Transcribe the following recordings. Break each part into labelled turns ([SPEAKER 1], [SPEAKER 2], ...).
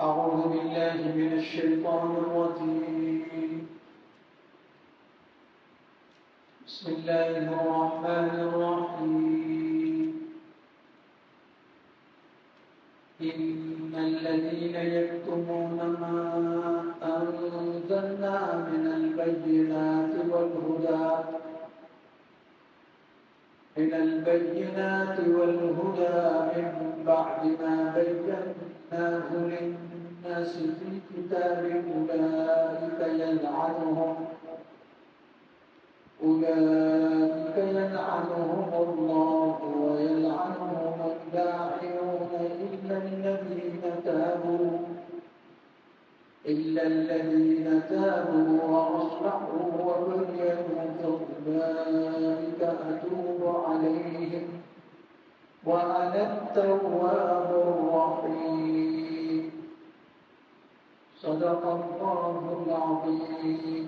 [SPEAKER 1] أعوذ بالله من الشيطان الرجيم. بسم الله الرحمن الرحيم. إن الذين يكتمون ما أنزلنا من البينات والهدى من بعد ما بيناه للناس في الكتاب أولئك يلعنهم الله ويلعنهم اللاعنون إلا الذين تابوا وأصلحوا وبينوا فأولئك أتوب عليهم وأنا التواب الرحيم. صدق الله العظيم.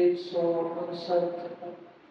[SPEAKER 1] 159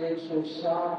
[SPEAKER 1] 160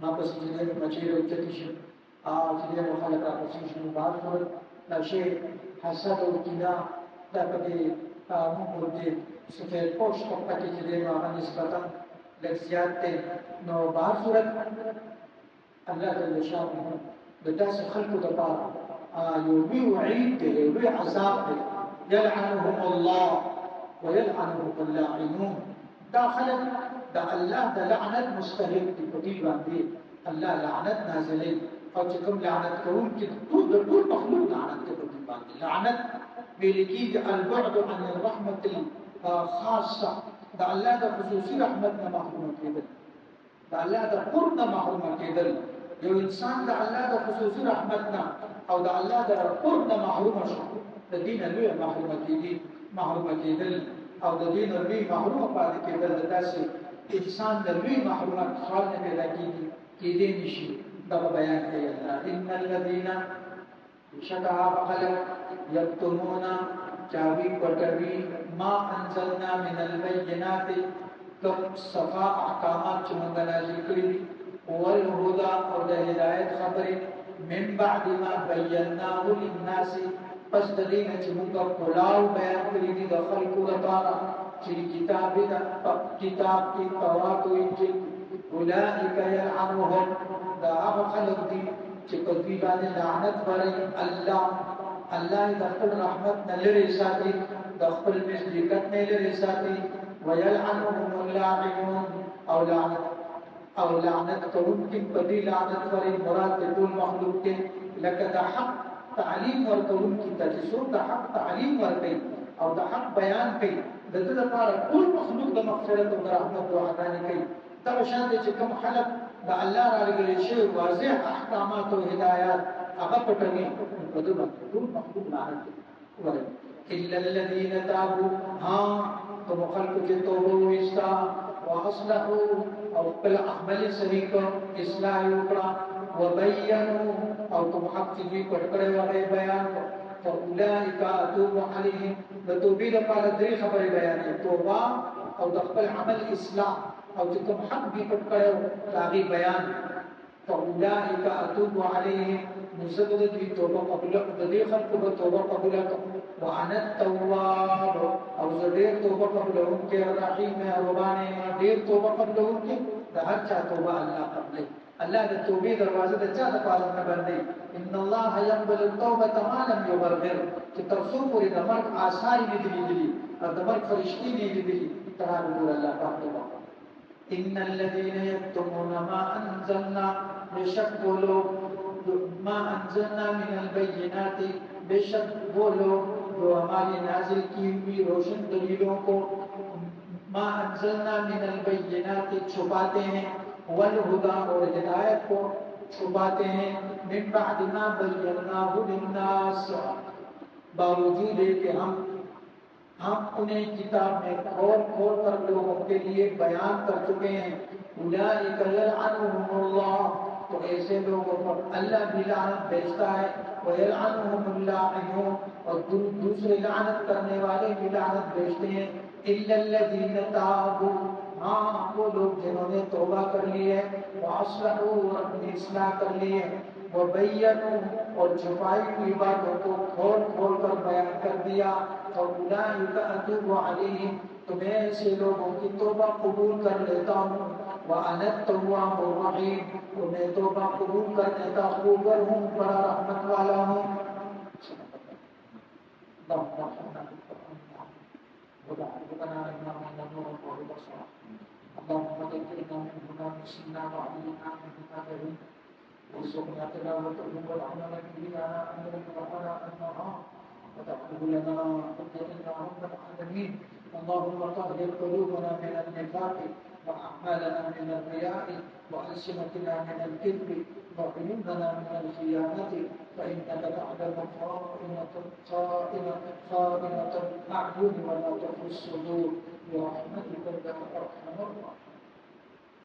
[SPEAKER 1] ما بس جديد مجيء وتتش جديد وخلق عشيش مبارك لا شيء حسد وكنا دابا ممكن دي سفير بوش وقتي جدي ما نسبة لزيادة نوبار صورة الله جل شانه بداس خلقه دبارة يومي وعيد يومي عذاب يلعنهم الله ويلعنهم اللاعنون داخل دا الله دا لعنت مستحق دي بدي باندې الله لعنت نازلين او چې کوم لعنت کوم چې ټول مخلوق لعنت ته بدي باندې لعنت بلکې البعد عن الرحمة الخاصة دا الله دا خصوصي رحمتنا محروم کېدل دا الله دا قربنا محروم کېدل یو انسان دا الله دا خصوصي رحمتنا او دا الله دا قربنا محروم شو د دین لوی محروم کېدل او د دین لوی محروم پاتې کېدل داسې انسان د لوی محرومات سوال نه پیدا کېدې نشي دا بیان کوي الله ان الذين شکا بخلق یکتمون چاوی پټوی ما انزلنا من البينات کم صفا احکامات چې موږ نازل کړی والهدى او د هدایت خبره من بعد ما بیناه للناس پس د دې چې موږ کلاو بیان کړی دي د خلقو لپاره چې کتاب کې تورات او انجیل اولئک یلعنهم دا هغه خلق دي چې په دې باندې لعنت وري الله د خپل رحمت نه لري ساتي د خپل مصداقت نه لري ساتي ويلعنهم اللاعنون او لعنت کوم کې په دې لعنت وري مراد د ټول مخلوق ته لکه د حق تعلیم ورکوم کې چې څوک د حق تعلیم ورکړي او د حق بیان کوي د دې لپاره ټول مخلوق د مغفرت او رحمت دعاګانې کوي دا شان دي چې کوم خلق د الله را لګل شي واضح احکامات او هدایات هغه پټوي په دې باندې ټول مخلوق لعنت کوي الا الذين تابوا تو خلق کې توبه وستا واصلحوا او بل عمل صحیح کو اصلاح وکړه وبينوا او تو حق دې پټکړې وره بیان فاولئک اتوب علیهم توبې لپاره درې خبرې بیان توبه او د خپل عمل اصلاح او چې کوم حق دې پټکړو هغه بیان فاولئک اتوب علیهم نزدد دې توبه قبول دې خلق به توبه قبول وانا التواب او زدیر توبه قبولون کې رحیم مهربان دې توبه قبولون کې د هر چا توبه الله قبول الله د توبې دروازه د چا د پاره نه بندي ان الله يقبل التوبه ما لم يبرر چې ترسو پورې د مرګ آثار نه دي او د مرګ فرشتي نه دي ترا نور الله پاک ان الذين يكتمون ما انزلنا بشك بولو ما انزلنا من البينات بشك بولو جو ہماری نازل کی ہوئی روشن دلیلوں کو ما انزلنا من البینات چھپاتے ہیں والہدى اور ہدایت کو چھپاتے ہیں من بعد ما بیناہ للناس باوجود ہے کہ ہم انہیں کتاب میں کھول کر لوگوں کے لیے بیان کر چکے ہیں اولئک یلعنهم اللہ تو ایسے لوگوں پر اللہ بھی لعنت بھیجتا ہے وَيَلْعَنُهُمُ اللَّاعِنُونَ اور دوسرے لعنت کرنے والے بھی لعنت بھیجتے ہیں إِلَّا الَّذِينَ تَابُوا وہ لوگ جنہوں نے توبہ کر لی ہے وَأَصْلَحُوا اور اپنی اصلاح کر لی ہے وَبَيَّنُوا اور چھپائی ہوئی باتوں کو کھول کر بیان کر دیا فَأُولَئِكَ أَتُوبُ عَلَيْهِمْ تو میں ایسے لوگوں کی توبہ قبول کر لیتا ہوں وَأَنَا التَّوَّابُ الرَّحِيمُ تو میں توبہ قبول کرنے کا خوبر ہوں بڑا رحمت والا ہوں اللهم ذكرنا منهما نسينا وعلمنا منهما جهلنا وارزقنا تلاوته والعمل به آناء الليل وآناء النهار وتقبل لنا حجتنا رب العالمين اللهم طهر قلوبنا من النفاق وأعمالنا من الرياء وألسنتنا من الكذب وعيوننا من الخيانة فإنك تعلم خائنة الأعين ولا تخفي الصدور برحمتك يا أرحم الراحمين